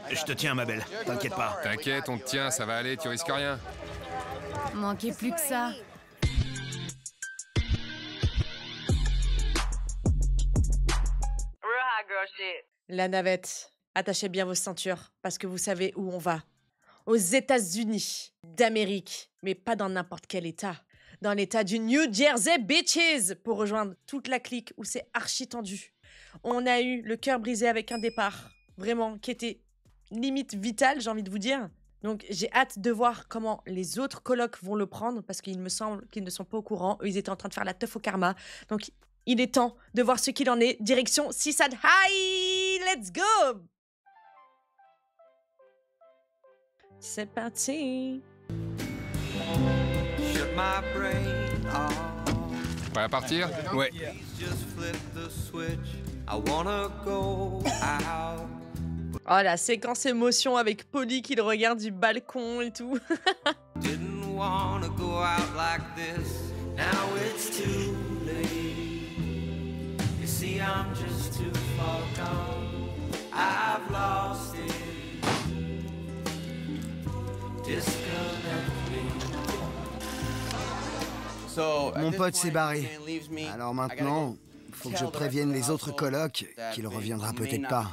Je te tiens, ma belle. T'inquiète pas. T'inquiète, on te tient, ça va aller, tu risques rien. Manquez plus que ça. La navette, attachez bien vos ceintures, parce que vous savez où on va. Aux États-Unis d'Amérique, mais pas dans n'importe quel état. Dans l'état du New Jersey, bitches, pour rejoindre toute la clique où c'est archi tendu. On a eu le cœur brisé avec un départ, vraiment, qui était limite vital, j'ai envie de vous dire. Donc j'ai hâte de voir comment les autres colocs vont le prendre, parce qu'il me semble qu'ils ne sont pas au courant. Eux, ils étaient en train de faire la teuf au karma. Donc il est temps de voir ce qu'il en est. Direction Seaside High, let's go! C'est parti! Prêt à partir? Ouais. Oh, la séquence émotion avec Polly qui le regarde du balcon et tout. Mon pote s'est barré. Alors maintenant, faut que je prévienne les autres colocs qu'il reviendra peut-être pas.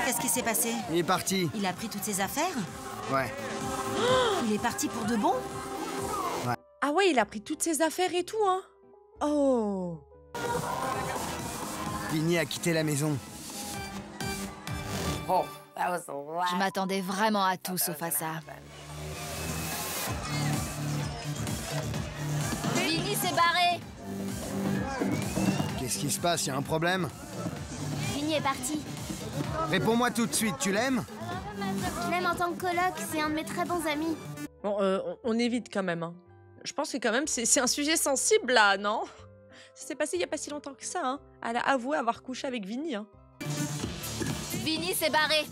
Qu'est-ce qui s'est passé? Il est parti. Il a pris toutes ses affaires? Ouais. Il est parti pour de bon? Ah ouais, il a pris toutes ses affaires et tout, hein. Oh. Vinny a quitté la maison. Je m'attendais vraiment à tout sauf à ça. Vinny s'est barré. Qu'est-ce qui se passe? Y a un problème? Vinny est parti. Réponds-moi tout de suite, tu l'aimes? Je l'aime en tant que coloc, c'est un de mes très bons amis. Bon, on évite quand même, hein. Je pense que quand même, c'est un sujet sensible, là, non? Ça s'est passé il y a pas si longtemps que ça, hein. Elle a avoué avoir couché avec Vinny, hein. Vinny s'est barré.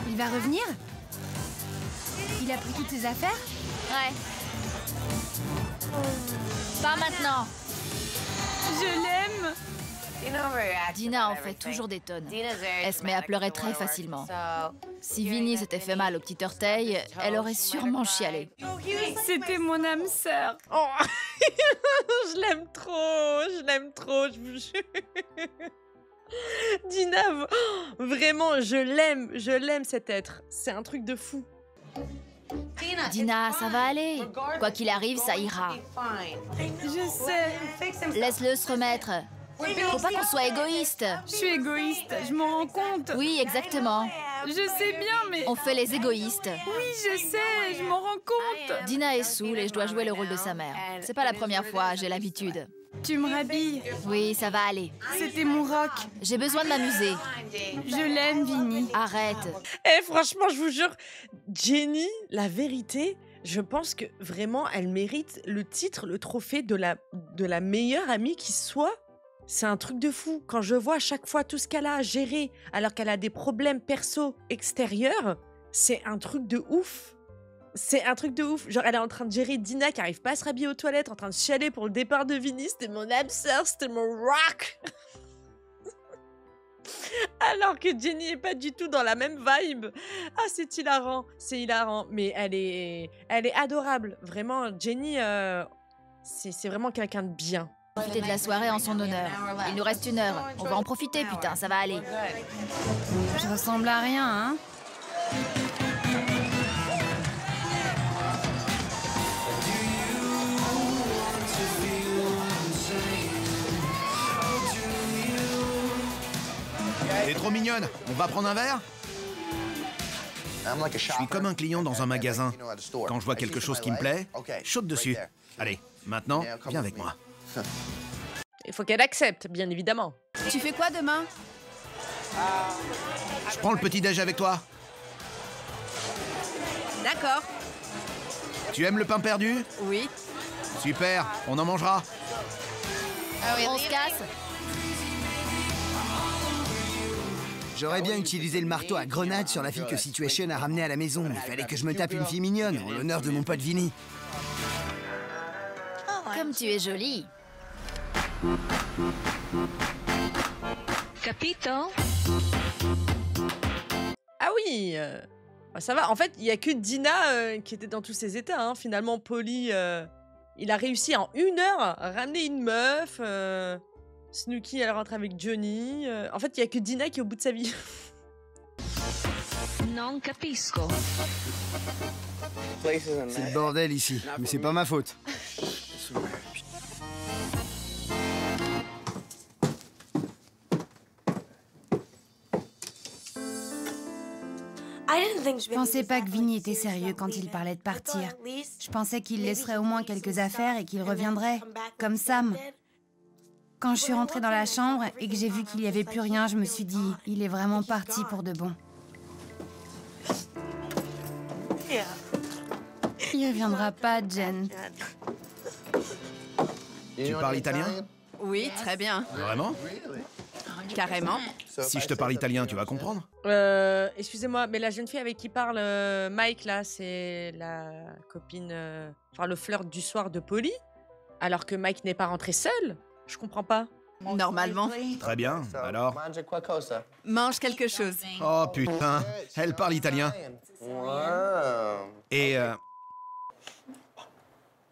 Il va revenir? Il a pris toutes ses affaires? Ouais. Pas maintenant. Je l'aime! Dina en fait toujours des tonnes. Elle se met à pleurer très facilement. Si Vinny s'était fait mal au petit orteil, elle aurait sûrement chialé. C'était mon âme sœur. Oh. Je l'aime trop, je vous jure. Dina, vraiment, je l'aime cet être. C'est un truc de fou. Dina, ça va aller. Quoi qu'il arrive, ça ira. Je sais. Laisse-le se remettre. Faut pas qu'on soit égoïste. Je suis égoïste, je m'en rends compte. Oui, exactement. Je sais bien, mais... On fait les égoïstes. Oui, je sais, je m'en rends compte. Dina est saoule et je dois jouer le rôle de sa mère. C'est pas la première fois, j'ai l'habitude. Tu me rhabilles. Oui, ça va aller. C'était mon rock. J'ai besoin de m'amuser. Je l'aime, Vinny. Arrête. Eh, franchement, je vous jure, Jenny, la vérité, je pense que vraiment, elle mérite le titre, le trophée de la meilleure amie qui soit. C'est un truc de fou. Quand je vois à chaque fois tout ce qu'elle a à gérer, alors qu'elle a des problèmes perso extérieurs, c'est un truc de ouf. C'est un truc de ouf. Genre, elle est en train de gérer Dina qui arrive pas à se rhabiller aux toilettes, en train de chialer pour le départ de Vinny. C'était mon âme sœur, c'était mon rock. Alors que Jenny est pas du tout dans la même vibe. Ah, c'est hilarant. Mais elle est adorable. Vraiment, Jenny, c'est vraiment quelqu'un de bien. Profiter de la soirée en son honneur. Il nous reste 1 heure. On va en profiter, putain, ça va aller. Je ressemble à rien, hein? T'es trop mignonne. On va prendre un verre? Je suis comme un client dans un magasin. Quand je vois quelque chose qui me plaît, je saute dessus. Allez, maintenant, viens avec moi. Il faut qu'elle accepte, bien évidemment. Tu fais quoi demain? Je prends le petit-déj avec toi. D'accord. Tu aimes le pain perdu? Oui. Super, on en mangera. On se casse. J'aurais bien utilisé le marteau à grenade sur la fille que Situation a ramenée à la maison. Il fallait que je me tape une fille mignonne, en l'honneur de mon pote Vinny. Comme tu es jolie. Capito? oui. Bah, ça va. En fait, il y a que Dina qui était dans tous ces états. Hein. Finalement, Polly, il a réussi en 1 heure à ramener une meuf. Snooki, elle rentre avec Johnny. En fait, il y a que Dina qui est au bout de sa vie. Non capisco. C'est le bordel ici, mais c'est pas ma faute. Je pensais pas que Vinny était sérieux quand il parlait de partir. Je pensais qu'il laisserait au moins quelques affaires et qu'il reviendrait, comme Sam. Quand je suis rentrée dans la chambre et que j'ai vu qu'il y avait plus rien, je me suis dit, il est vraiment parti pour de bon. Il reviendra pas, Jen. Tu parles italien? Oui, très bien. Vraiment? Carrément. Si je te parle italien, tu vas comprendre? Excusez-moi, mais la jeune fille avec qui parle Mike, là, c'est la copine... Enfin, le flirt du soir de Polly? Alors que Mike n'est pas rentré seul? Je comprends pas. Normalement. Très bien, alors? Mange quelque chose. Oh putain, elle parle italien. Et...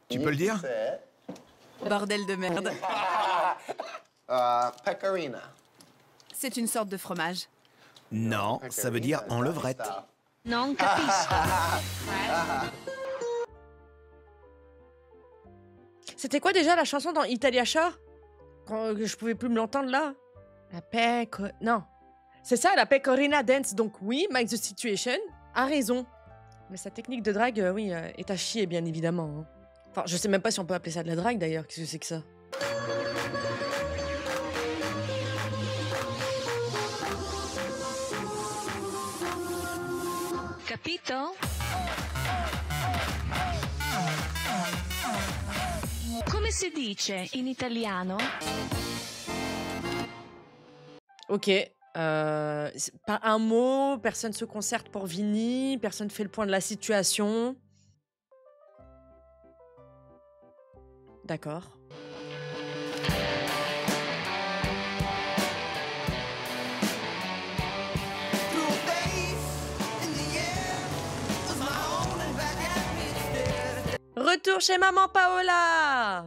tu peux le dire? Bordel de merde. Pecorino. C'est une sorte de fromage. Non, ça veut dire en levrette. Non capisco. C'était quoi déjà la chanson dans Italia Shore? Quand je pouvais plus me l'entendre là? Non. C'est ça, la Pecorina Dance. Donc oui, Mike the Situation a raison. Mais sa technique de drague, oui, est à chier, bien évidemment. Hein. Enfin, je sais même pas si on peut appeler ça de la drague d'ailleurs. Qu'est-ce que c'est que ça? Capito? Come si dice in italiano? Ok. Pas un mot, personne se concerte pour Vinny, personne fait le point de la situation. D'accord. Retour chez maman Paola.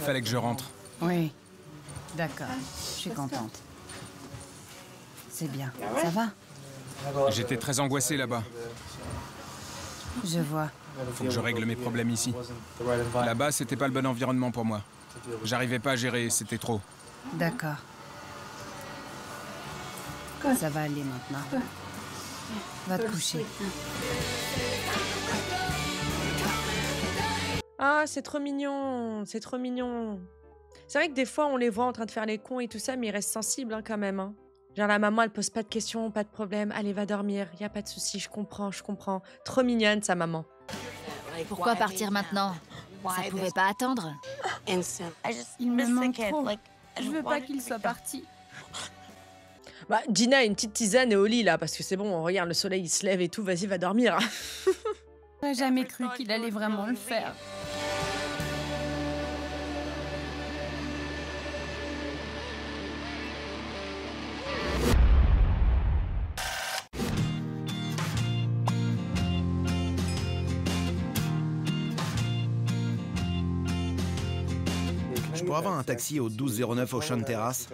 Fallait que je rentre. Oui. D'accord. Je suis contente. C'est bien. Ça va? J'étais très angoissé là-bas. Je vois. Faut que je règle mes problèmes ici. Là-bas, c'était pas le bon environnement pour moi. J'arrivais pas à gérer, c'était trop. D'accord. Ça va aller maintenant. Va te coucher. Ah, c'est trop mignon, c'est trop mignon. C'est vrai que des fois, on les voit en train de faire les cons et tout ça, mais ils restent sensibles hein, quand même. Hein. Genre la maman, elle pose pas de questions, pas de problème. Allez, va dormir, y a pas de souci, je comprends, je comprends. Trop mignonne, sa maman. Pourquoi partir maintenant? Ça pouvait pas attendre. Il me manque trop. Je veux pas qu'il soit parti. Bah, Gina a une petite tisane et au lit là, parce que c'est bon, regarde, le soleil il se lève et tout, vas-y, va dormir. J'aurais jamais cru qu'il allait vraiment le faire. Je pourrais avoir un taxi au 1209 Ocean Terrace?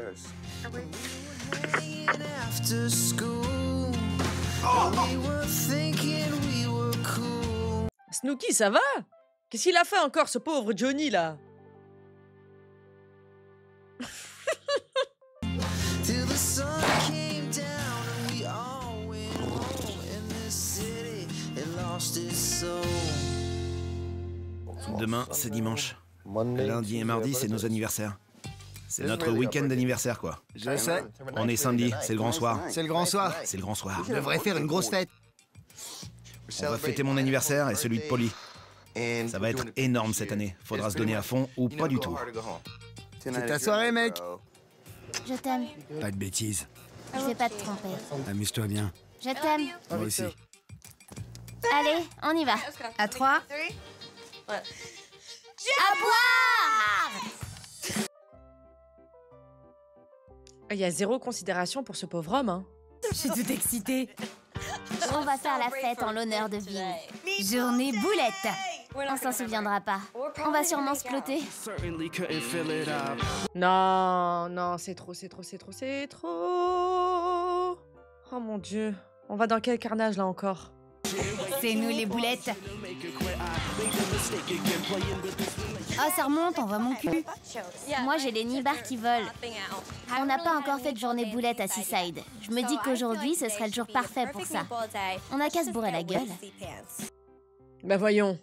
Snooki, ça va? Qu'est-ce qu'il a fait encore, ce pauvre Johnny, là? Demain, c'est dimanche. Lundi et mardi, c'est nos anniversaires. C'est notre week-end d'anniversaire, quoi. Je sais. On est samedi, c'est le grand soir. C'est le grand soir. C'est le grand soir. Je devrais faire une grosse fête. On va fêter mon anniversaire et celui de Polly. Ça va être énorme cette année. Faudra se donner à fond ou pas du tout. C'est ta soirée, mec. Je t'aime. Pas de bêtises. Je vais pas te tromper. Amuse-toi bien. Je t'aime. Moi aussi. Allez, on y va. À 3. À boire! Il y a zéro considération pour ce pauvre homme, hein. Je suis toute excitée. On va faire la fête en l'honneur de Vin. Journée boulette. On s'en souviendra pas. On va sûrement se ploter. Non, non, c'est trop, c'est trop, c'est trop, c'est trop. Oh mon Dieu. On va dans quel carnage, là, encore? C'est nous les boulettes. Oh, ça remonte, on voit mon cul. Moi, j'ai les nibards qui volent. On n'a pas encore fait de journée boulette à Seaside. Je me dis qu'aujourd'hui, ce serait le jour parfait pour ça. On a qu'à se bourrer la gueule. Bah voyons.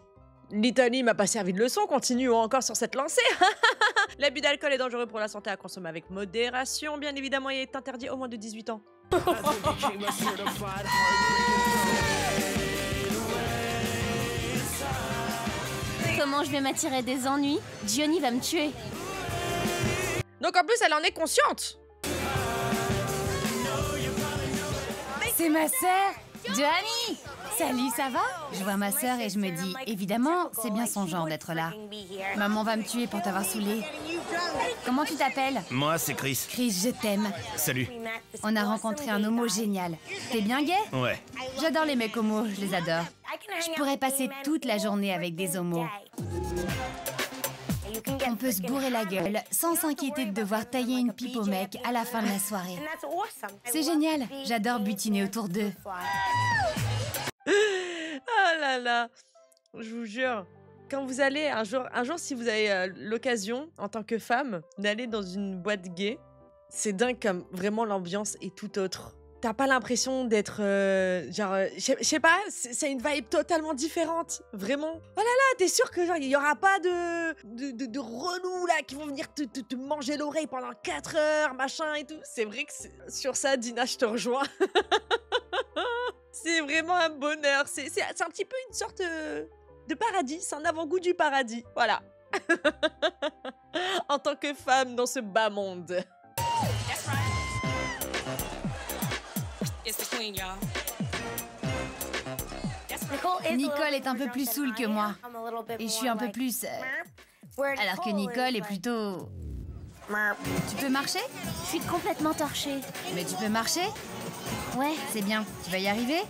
L'Italie m'a pas servi de leçon, continuons encore sur cette lancée. L'abus d'alcool est dangereux pour la santé, à consommer avec modération. Bien évidemment, il est interdit au moins de 18 ans. Comment je vais m'attirer des ennuis? Johnny va me tuer. Donc en plus, elle en est consciente. C'est ma sœur, Johnny. Salut, ça va? Je vois ma sœur et je me dis, évidemment, c'est bien son genre d'être là. Maman va me tuer pour t'avoir saoulé. Comment tu t'appelles? Moi, c'est Chris. Chris, je t'aime. Salut. On a rencontré un homo génial. T'es bien gay? Ouais. J'adore les mecs homos, je les adore. Je pourrais passer toute la journée avec des homos. On peut se bourrer la gueule sans s'inquiéter de devoir tailler une pipe au mec à la fin de la soirée. C'est génial, j'adore butiner autour d'eux. Oh là là. Je vous jure, quand vous allez, un jour si vous avez l'occasion, en tant que femme, d'aller dans une boîte gay, c'est dingue comme vraiment l'ambiance est tout autre. T'as pas l'impression d'être je sais pas, c'est une vibe totalement différente, vraiment. Oh là là, t'es sûr que genre il y aura pas de relous là qui vont venir te manger l'oreille pendant 4 heures, machin et tout. C'est vrai que sur ça, Dina, je te rejoins. C'est vraiment un bonheur, c'est un petit peu une sorte de paradis, c'est un avant-goût du paradis, voilà. En tant que femme dans ce bas monde. Nicole est un peu plus saoule que moi. Et je suis un peu plus... alors que Nicole est plutôt... Tu peux marcher? Je suis complètement torchée. Mais tu peux marcher? Ouais. C'est bien. Tu vas y arriver?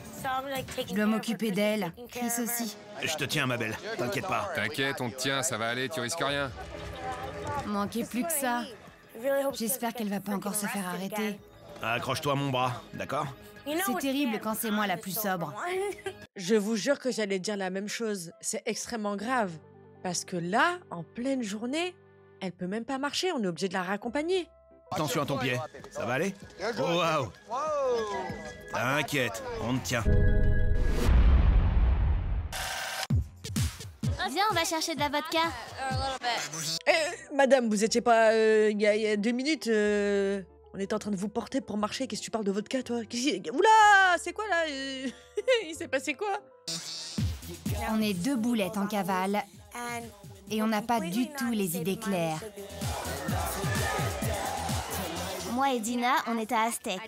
Je dois m'occuper d'elle. Chris aussi. Je te tiens, ma belle. T'inquiète pas. T'inquiète, on te tient, ça va aller, tu risques rien. Manquait plus que ça. J'espère qu'elle va pas encore se faire arrêter. Accroche-toi à mon bras, d'accord? C'est terrible quand c'est moi la plus sobre. Je vous jure que j'allais dire la même chose. C'est extrêmement grave. Parce que là, en pleine journée, elle peut même pas marcher. On est obligé de la raccompagner. Attention à ton pied. Ça va aller? Oh, waouh! T'inquiète, on te tient. Viens, on va chercher de la vodka. Madame, vous étiez pas... il y a 2 minutes... On était en train de vous porter pour marcher. Qu'est-ce que tu parles de vodka, toi? Oula! C'est quoi, là? Il s'est passé quoi? On est 2 boulettes en cavale. Et on n'a pas du tout les idées claires. Moi et Dina, on est à Aztec.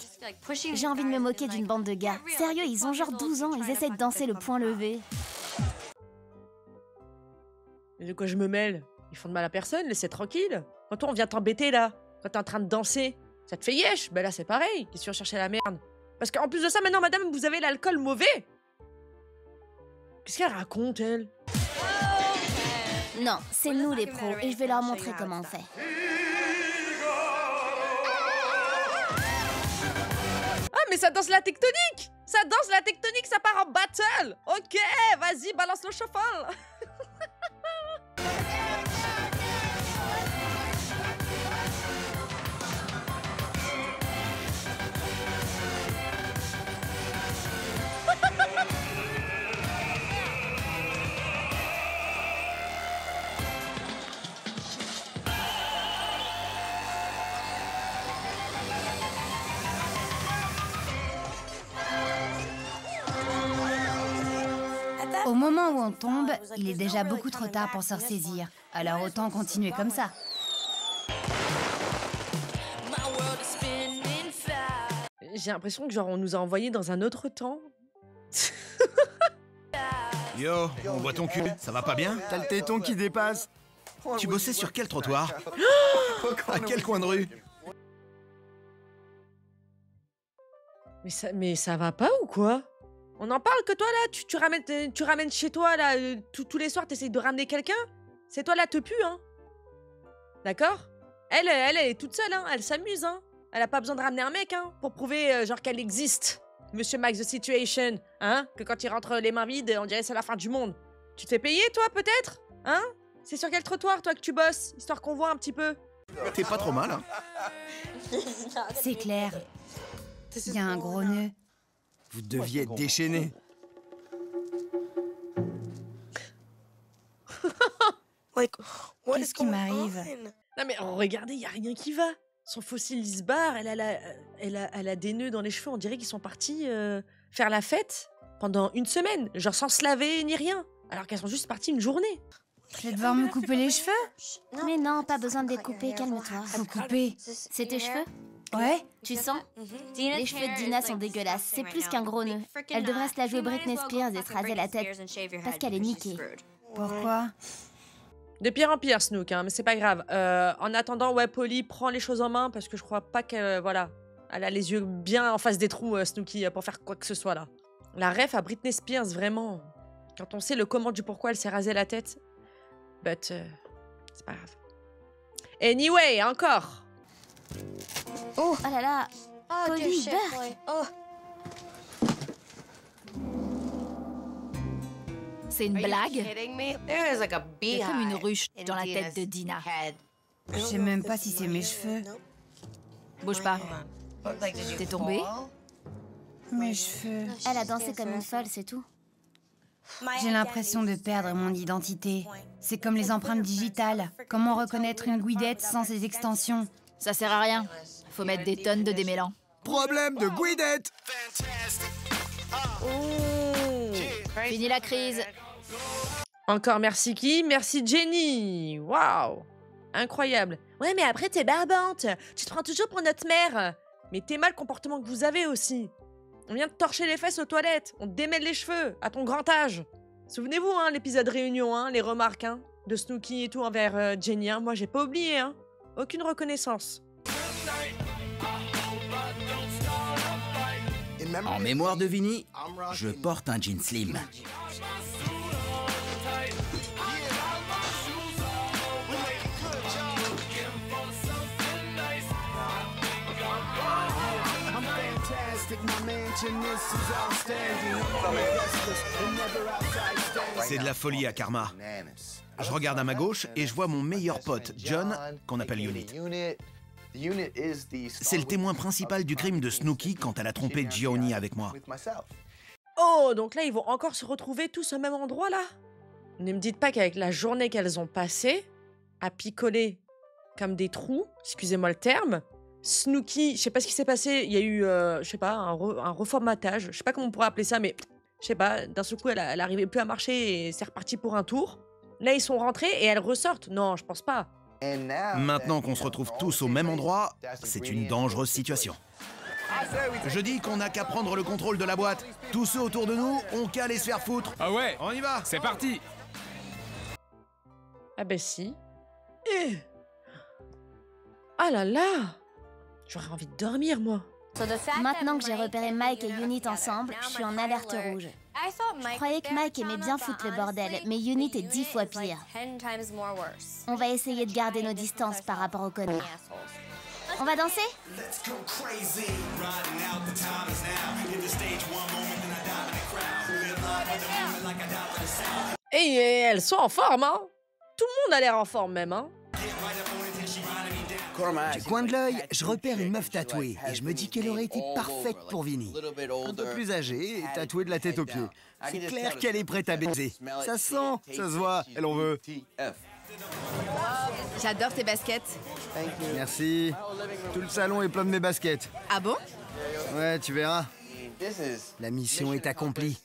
J'ai envie de me moquer d'une bande de gars. Sérieux, ils ont genre 12 ans, ils essaient de danser le poing levé. Mais de quoi je me mêle? Ils font de mal à personne, laissez tranquille. Quand toi, on vient t'embêter, là. Quand t'es en train de danser. Ça te fait yesh? Ben là, c'est pareil. Qu'est-ce que tu vas chercher la merde? Parce qu'en plus de ça, maintenant, madame, vous avez l'alcool mauvais. Qu'est-ce qu'elle raconte, elle? Non, c'est nous les pros, et je vais leur montrer comment on fait. Ah, mais ça danse la tectonique! Ça danse la tectonique, ça part en battle! Ok, vas-y, balance le shuffle! Au moment où on tombe, il est déjà beaucoup trop tard pour se ressaisir. Alors autant continuer comme ça. J'ai l'impression que genre on nous a envoyés dans un autre temps. Yo, on voit ton cul, ça va pas bien? T'as le téton qui dépasse. Tu bossais sur quel trottoir? À quel coin de rue? Mais ça va pas ou quoi? On en parle que toi là, tu ramènes chez toi là, tous les soirs t'essayes de ramener quelqu'un? C'est toi la tepu, hein? D'accord? Elle est toute seule, hein, elle s'amuse, hein. Elle a pas besoin de ramener un mec, hein, pour prouver genre qu'elle existe. Monsieur Max the Situation, hein? Que quand il rentre les mains vides, on dirait c'est la fin du monde. Tu te fais payer toi peut-être? Hein? C'est sur quel trottoir toi que tu bosses? Histoire qu'on voit un petit peu. T'es pas trop mal, hein? C'est clair. Il y a un gros nœud. Vous deviez être déchaîné. Qu'est-ce qui m'arrive? Non mais regardez, y a rien qui va. Son fossile il se barre, elle a des nœuds dans les cheveux, on dirait qu'ils sont partis faire la fête pendant une semaine, genre sans se laver ni rien, alors qu'elles sont juste parties une journée. Je vais devoir me couper les cheveux? Mais non, pas besoin de les couper, calme-toi. Faut couper. C'est tes cheveux? Ouais? Tu sens? Les cheveux de Dina sont dégueulasses, c'est plus qu'un gros nœud. Elle devrait se la jouer Britney Spears et se raser la tête, parce qu'elle est niquée. Pourquoi? De pire en pire, Snook, hein, mais c'est pas grave. En attendant, ouais, Polly prend les choses en main parce que je crois pas qu'elle, voilà, elle a les yeux bien en face des trous, Snooki, pour faire quoi que ce soit là. La ref à Britney Spears, vraiment. Quand on sait le comment du pourquoi elle s'est rasé la tête, but c'est pas grave. Anyway, encore. Oh là là, Polly, Burke. C'est une blague? Il y a comme une ruche dans la tête de Dina. Je sais même pas si c'est mes cheveux. Bouge pas. T'es tombée? Mes cheveux. Elle a dansé comme une folle, c'est tout. J'ai l'impression de perdre mon identité. C'est comme les empreintes digitales. Comment reconnaître une guidette sans ses extensions? Ça sert à rien. Faut mettre des tonnes de démêlants. Problème de guidette. Fini la crise. Encore merci qui? Merci Jenny. Waouh, incroyable. Ouais, mais après t'es barbante. Tu te prends toujours pour notre mère. Mais t'es mal le comportement que vous avez aussi. On vient de torcher les fesses aux toilettes. On te démêle les cheveux à ton grand âge. Souvenez-vous, hein, l'épisode réunion, hein, les remarques, hein, de Snooki et tout envers Jenny. Hein. Moi, j'ai pas oublié, hein. Aucune reconnaissance. En mémoire de Vinny, je porte un jean slim. C'est de la folie à Karma. Je regarde à ma gauche et je vois mon meilleur pote, John, qu'on appelle Unit. C'est le témoin principal du crime de Snooki quand elle a trompé Gioni avec moi. Oh, donc là, ils vont encore se retrouver tous au même endroit, là? Ne me dites pas qu'avec la journée qu'elles ont passée, à picoler comme des trous, excusez-moi le terme, Snooki, je sais pas ce qui s'est passé, il y a eu, je sais pas, un reformatage, je sais pas comment on pourrait appeler ça, mais je sais pas, d'un seul coup, elle arrivait plus à marcher et c'est reparti pour un tour. Là, ils sont rentrés et elles ressortent. Non, je pense pas. Maintenant qu'on se retrouve tous au même endroit, c'est une dangereuse situation. Je dis qu'on n'a qu'à prendre le contrôle de la boîte. Tous ceux autour de nous, ont qu'à aller se faire foutre. Ah ouais, on y va. C'est parti. Ah ben si. Ah là là. J'aurais envie de dormir, moi. Maintenant que j'ai repéré Mike et Unit ensemble, je suis en alerte rouge. Je croyais que Mike aimait bien foutre le bordel, mais Unit est 10 fois pire. On va essayer de garder nos distances par rapport aux connards. On va danser? Et elles sont en forme, hein? Tout le monde a l'air en forme, même, hein? Du coin de l'œil, je repère une meuf tatouée et je me dis qu'elle aurait été parfaite pour Vinny. Un peu plus âgée et tatouée de la tête aux pieds. C'est clair qu'elle est prête à baiser. Ça se sent, ça se voit, elle en veut. J'adore tes baskets. Merci. Tout le salon est plein de mes baskets. Ah bon? Ouais, tu verras. La mission est accomplie.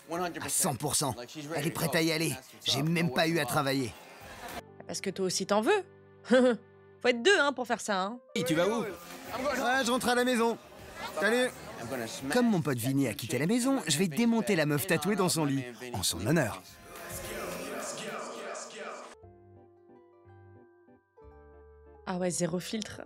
À 100%. Elle est prête à y aller. J'ai même pas eu à travailler. Parce que toi aussi t'en veux. Faut être deux, hein, pour faire ça, hein. Et tu vas où? Ouais, je rentre à la maison. Salut. Comme mon pote Vinny a quitté la maison, je vais démonter la meuf tatouée dans son lit, en son honneur. Ah ouais, zéro filtre.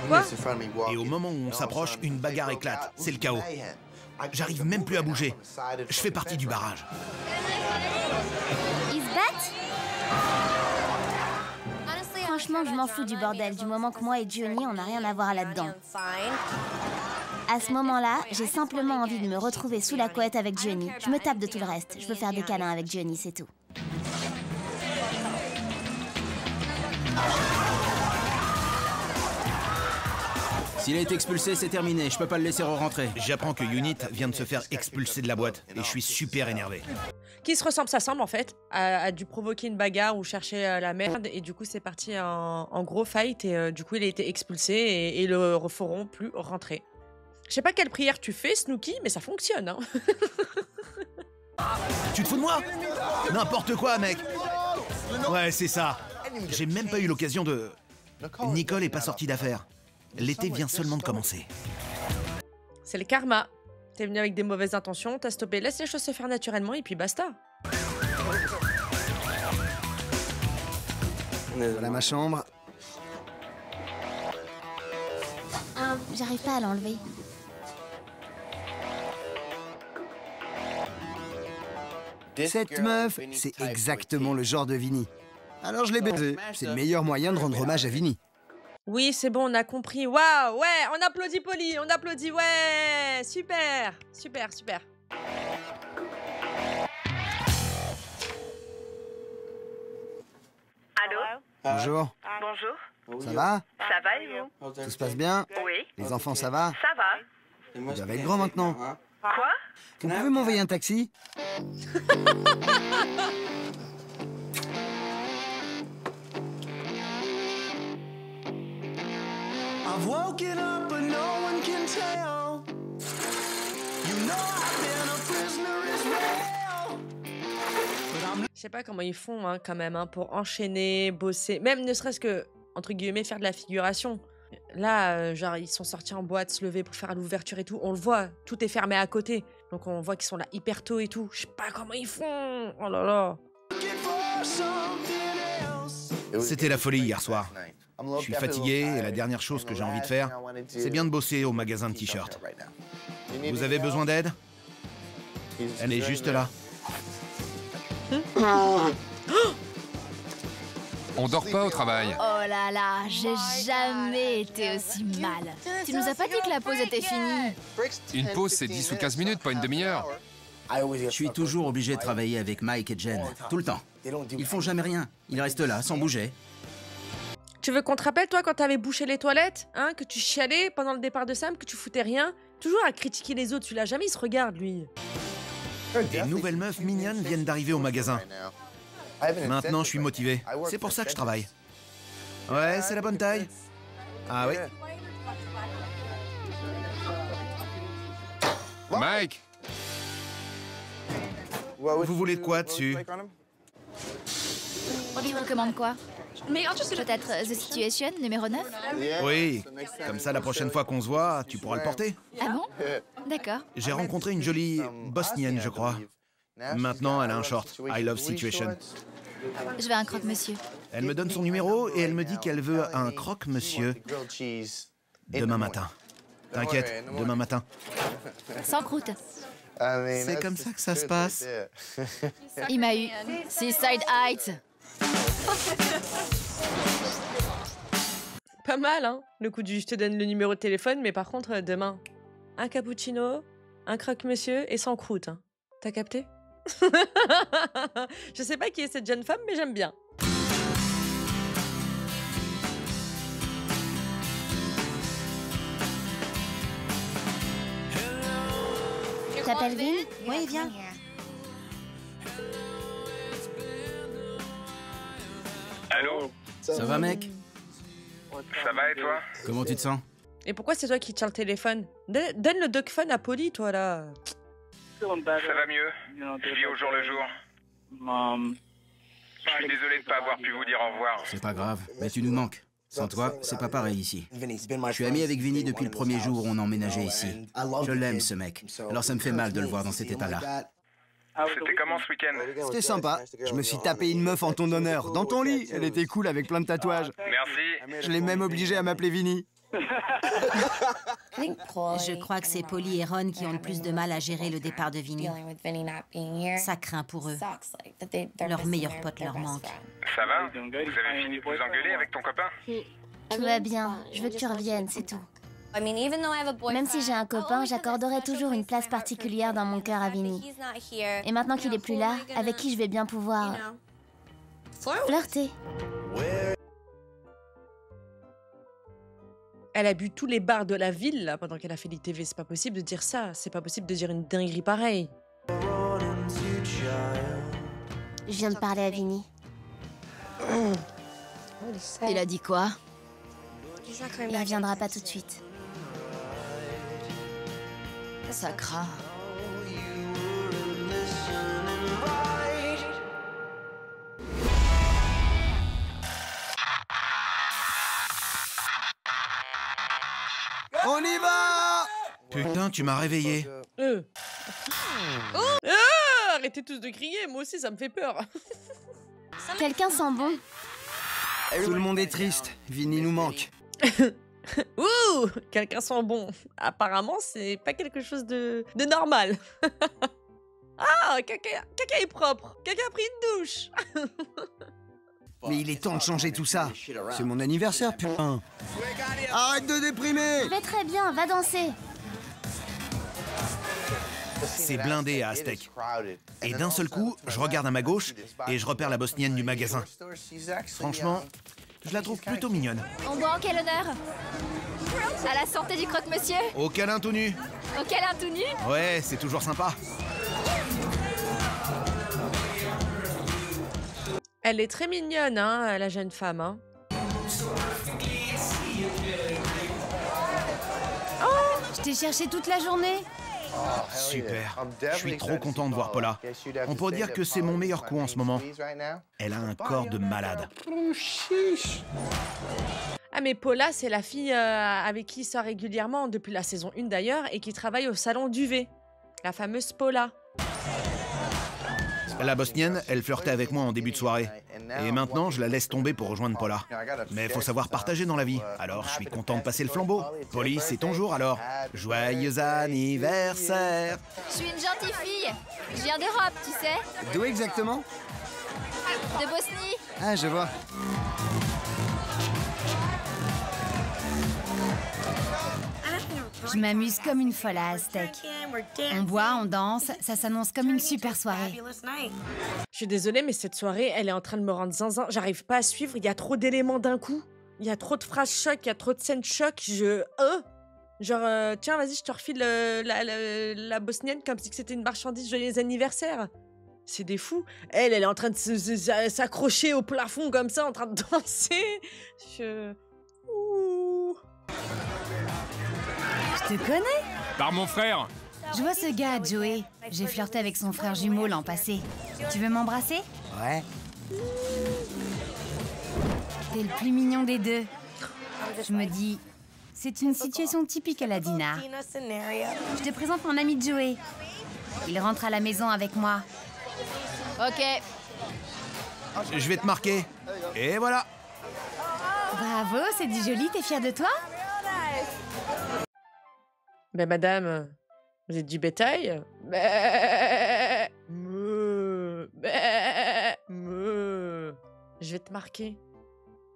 Quoi? Et au moment où on s'approche, une bagarre éclate. C'est le chaos. J'arrive même plus à bouger. Je fais partie du barrage. Ils se battent? Franchement, je m'en fous du bordel, du moment que moi et Johnny, on n'a rien à voir là-dedans. À ce moment-là, j'ai simplement envie de me retrouver sous la couette avec Johnny. Je me tape de tout le reste. Je veux faire des câlins avec Johnny, c'est tout. S'il a été expulsé, c'est terminé. Je peux pas le laisser re-rentrer. J'apprends que Unit vient de se faire expulser de la boîte et je suis super énervé. Qui se ressemble, ça semble en fait, a dû provoquer une bagarre ou chercher la merde et du coup c'est parti en gros fight et du coup il a été expulsé et le referont plus rentrer. Je sais pas quelle prière tu fais, Snooki, mais ça fonctionne, hein. Tu te fous de moi? N'importe quoi, mec. Ouais, c'est ça. J'ai même pas eu l'occasion de... Nicole est pas sortie d'affaires. L'été vient seulement de commencer. C'est le karma. T'es venu avec des mauvaises intentions, t'as stoppé, laisse les choses se faire naturellement et puis basta. Voilà ma chambre. J'arrive pas à l'enlever. Cette meuf, c'est exactement le genre de Vinny. Alors je l'ai baisé. C'est le meilleur moyen de rendre hommage à Vinny. Oui, c'est bon, on a compris. Waouh, ouais, on applaudit Polly, on applaudit, ouais, super, super, super. Allô? Bonjour. Bonjour. Ça va? Ça va et vous? Tout se passe bien? Oui. Les enfants, ça va? Ça va. Vous devez être grand maintenant. Quoi? Vous pouvez m'envoyer un taxi? I've woken up but no one can tell. You know I've been a prisoner as well. Je sais pas comment ils font hein, quand même hein, pour enchaîner, bosser, même ne serait-ce que, entre guillemets, faire de la figuration. Là, genre, ils sont sortis en boîte, se lever pour faire l'ouverture et tout. On le voit, tout est fermé à côté. Donc on voit qu'ils sont là hyper tôt et tout. Je sais pas comment ils font. Oh là là. C'était la folie hier soir. Je suis fatigué et la dernière chose que j'ai envie de faire, c'est bien de bosser au magasin de t-shirts. Vous avez besoin d'aide? Elle est juste là. On dort pas au travail. Oh là là, j'ai jamais été aussi mal. Tu nous as pas dit que la pause était finie? Une pause, c'est 10 ou 15 minutes, pas une demi-heure. Je suis toujours obligé de travailler avec Mike et Jen, tout le temps. Ils font jamais rien. Ils restent là, sans bouger. Tu veux qu'on te rappelle, toi, quand t'avais bouché les toilettes, hein, que tu chialais pendant le départ de Sam, que tu foutais rien? Toujours à critiquer les autres, celui-là, jamais il se regarde, lui. Des nouvelles meufs mignonnes viennent d'arriver au magasin. Maintenant, je suis motivé. C'est pour ça que je travaille. Ouais, c'est la bonne taille. Ah oui. Mike! Vous voulez de quoi dessus? Tu recommandes quoi? Peut-être The Situation, numéro 9? Oui, comme ça, la prochaine fois qu'on se voit, tu pourras le porter. Ah bon? D'accord. J'ai rencontré une jolie bosnienne, je crois. Maintenant, elle a un short. I love Situation. Je veux un croque-monsieur. Elle me donne son numéro et elle me dit qu'elle veut un croque-monsieur demain matin. T'inquiète, demain matin. Sans croûte. C'est comme ça que ça se passe. Il m'a eu. Seaside Heights. Pas mal, hein, le coup du je te donne le numéro de téléphone, mais par contre, demain, un cappuccino, un croque-monsieur et sans croûte. Hein. T'as capté? Je sais pas qui est cette jeune femme, mais j'aime bien. T'appelles Vin? Oui, viens. Allô? Ça va, mec? Ça va et toi? Comment tu te sens? Et pourquoi c'est toi qui tiens le téléphone? Donne le dogphone à Polly, toi, là. Ça va mieux. Je vis au jour le jour. Je suis désolé de ne pas avoir pu vous dire au revoir. C'est pas grave, mais tu nous manques. Sans toi, c'est pas pareil ici. Je suis ami avec Vinny depuis le premier jour où on a emménagé ici. Je l'aime, ce mec. Alors ça me fait mal de le voir dans cet état-là. C'était comment ce week-end? C'était sympa. Je me suis tapé une meuf en ton honneur, dans ton lit. Elle était cool avec plein de tatouages. Merci. Je l'ai même obligé à m'appeler Vinny. Je crois que c'est Polly et Ron qui ont le plus de mal à gérer le départ de Vinny. Ça craint pour eux. Leur meilleur pote leur manque. Ça va? Vous avez fini de vous engueuler avec ton copain? Tout va bien. Je veux que tu reviennes, c'est tout. Même si j'ai un copain, j'accorderai toujours une place particulière dans mon cœur à Vinny. Et maintenant qu'il est plus là, avec qui je vais bien pouvoir flirter. Elle a bu tous les bars de la ville là, pendant qu'elle a fait l'ITV. C'est pas possible de dire ça. C'est pas possible de dire une dinguerie pareille. Je viens de parler à Vinny. Il a dit quoi? Il reviendra pas tout de suite. Ça craint. On y va! Putain, tu m'as réveillé. Arrêtez tous de crier, moi aussi ça me fait peur. Quelqu'un sent bon. Tout le monde est triste. Vinny nous manque. Ouh, quelqu'un sent bon. Apparemment, c'est pas quelque chose de normal. Ah, caca est propre. Caca a pris une douche. Mais il est temps de changer tout ça. C'est mon anniversaire, putain. Arrête de déprimer. Je vais très bien, va danser. C'est blindé à Aztec. Et d'un seul coup, je regarde à ma gauche et je repère la bosnienne du magasin. Franchement, je la trouve plutôt mignonne. On boit en quel honneur? À la santé du croque-monsieur? Au câlin tout nu. Au câlin tout nu? Ouais, c'est toujours sympa. Elle est très mignonne, hein, la jeune femme. Hein. Je t'ai cherché toute la journée. Super. Je suis trop content de voir Paula. On peut dire que c'est mon meilleur coup en ce moment. Elle a un corps de malade. Ah mais Paula, c'est la fille avec qui il sort régulièrement, depuis la saison 1 d'ailleurs, et qui travaille au salon d'UV. La fameuse Paula. La bosnienne, elle flirtait avec moi en début de soirée. Et maintenant, je la laisse tomber pour rejoindre Paula. Mais faut savoir partager dans la vie. Alors, je suis content de passer le flambeau. Polly, c'est ton jour alors. Joyeux anniversaire. Je suis une gentille fille. Je viens d'Europe, tu sais. D'où exactement? De Bosnie. Ah, je vois. Je m'amuse comme une folle à Aztec. On boit, on danse, ça s'annonce comme une super soirée. Je suis désolée, mais cette soirée, elle est en train de me rendre zinzin. J'arrive pas à suivre, il y a trop d'éléments d'un coup. Il y a trop de phrases choc, il y a trop de scènes choc. Genre, tiens, vas-y, je te refile la bosnienne comme si c'était une marchandise joyeux anniversaire. C'est des fous. Elle est en train de s'accrocher au plafond comme ça, en train de danser. Ouh. Je te connais? Par mon frère. Je vois ce gars, Joey. J'ai flirté avec son frère jumeau l'an passé. Tu veux m'embrasser? Ouais. T'es le plus mignon des deux. Je me dis, c'est une situation typique à la Dina. Je te présente mon ami Joey. Il rentre à la maison avec moi. Ok. Je vais te marquer. Et voilà. Bravo, c'est du joli, t'es fière de toi? Ben madame, vous êtes du bétail? Je vais te marquer.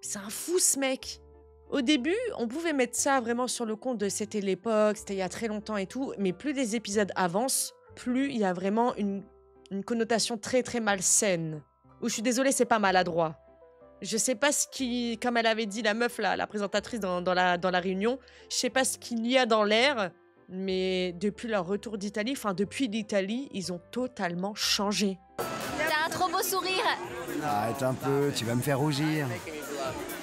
C'est un fou ce mec. Au début, on pouvait mettre ça vraiment sur le compte de c'était l'époque, c'était il y a très longtemps et tout, mais plus les épisodes avancent, plus il y a vraiment une connotation très très malsaine. Ou je suis désolée, c'est pas maladroit. Je sais pas ce qui, comme elle avait dit la meuf là, la présentatrice dans la réunion, je sais pas ce qu'il y a dans l'air, mais depuis leur retour d'Italie, enfin depuis l'Italie, ils ont totalement changé. T'as un trop beau sourire. Arrête un peu, tu vas me faire rougir.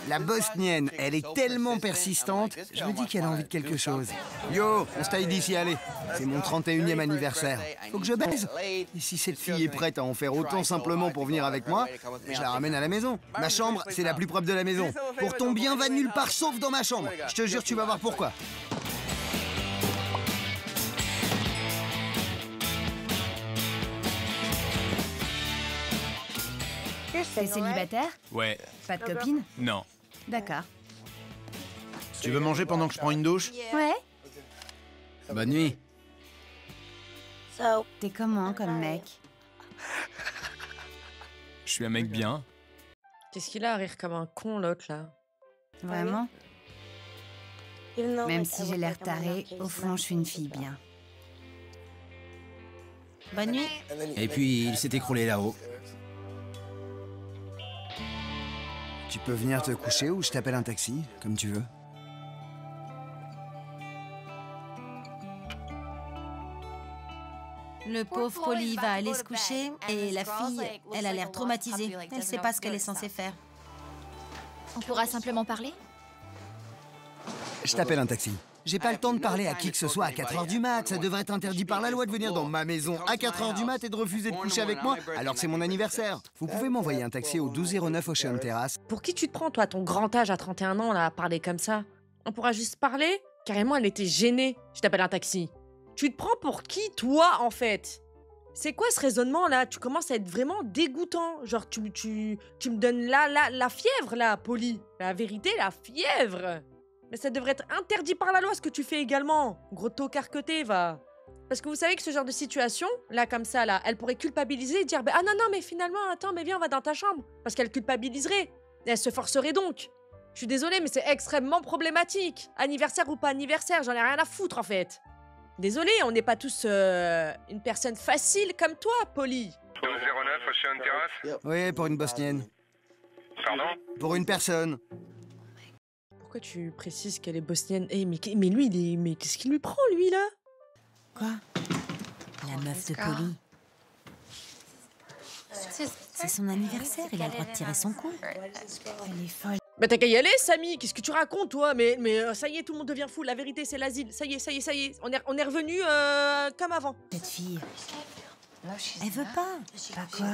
La bosnienne, elle est tellement persistante, je me dis qu'elle a envie de quelque chose. Yo, on se taille d'ici, allez. C'est mon 31e anniversaire. Faut que je baise. Et si cette fille est prête à en faire autant simplement pour venir avec moi, je la ramène à la maison. Ma chambre, c'est la plus propre de la maison. Pour ton bien, va nulle part sauf dans ma chambre. Je te jure, tu vas voir pourquoi. T'es célibataire? Ouais. Pas de copine? Non. D'accord. Tu veux manger pendant que je prends une douche? Ouais. Bonne nuit. T'es comment comme mec? Je suis un mec bien. Qu'est-ce qu'il a à rire comme un con, l'autre, là? Vraiment? Même si j'ai l'air taré, au fond, je suis une fille bien. Bonne nuit. Et puis, il s'est écroulé là-haut. Tu peux venir te coucher ou je t'appelle un taxi, comme tu veux. Le pauvre Polly va aller se coucher et la fille, elle a l'air traumatisée. Elle sait pas ce qu'elle est censée faire. On pourra simplement parler? Je t'appelle un taxi. J'ai pas le temps de parler à qui que ce soit à 4h du mat. Ça devrait être interdit par la loi de venir dans ma maison à 4h du mat et de refuser de coucher avec moi alors que c'est mon anniversaire. Vous pouvez m'envoyer un taxi au 1209 Ocean Terrace. Pour qui tu te prends, toi, à ton grand âge, à 31 ans, là, à parler comme ça? On pourra juste parler? Carrément, elle était gênée. Je t'appelle un taxi. Tu te prends pour qui, toi, en fait? C'est quoi ce raisonnement-là? Tu commences à être vraiment dégoûtant. Genre, tu me donnes la fièvre, là, Polly. La vérité, la fièvre. Mais ça devrait être interdit par la loi, ce que tu fais également. Gros tocard que t'es, va. Parce que vous savez que ce genre de situation, là, comme ça, là, elle pourrait culpabiliser et dire, bah, ah non, non, mais finalement, attends, mais viens, on va dans ta chambre. Parce qu'elle culpabiliserait. Et elle se forcerait donc. Je suis désolée, mais c'est extrêmement problématique. Anniversaire ou pas anniversaire, j'en ai rien à foutre, en fait. Désolée, on n'est pas tous une personne facile comme toi, Polly. 1209 Ocean Terrace? Oui, pour une bosnienne. Pardon? Pour une personne. Pourquoi tu précises qu'elle est bosnienne? Eh, mais lui, mais qu'est-ce qu'il lui prend, lui, là? Quoi? La meuf de Polly. C'est son anniversaire, il a le droit de tirer son coup. Elle est folle. Bah t'as qu'à y aller, Samy. Qu'est-ce que tu racontes, toi? Mais ça y est, tout le monde devient fou. La vérité, c'est l'asile. Ça y est. On est revenu comme avant. Cette fille, elle veut pas. Pas quoi?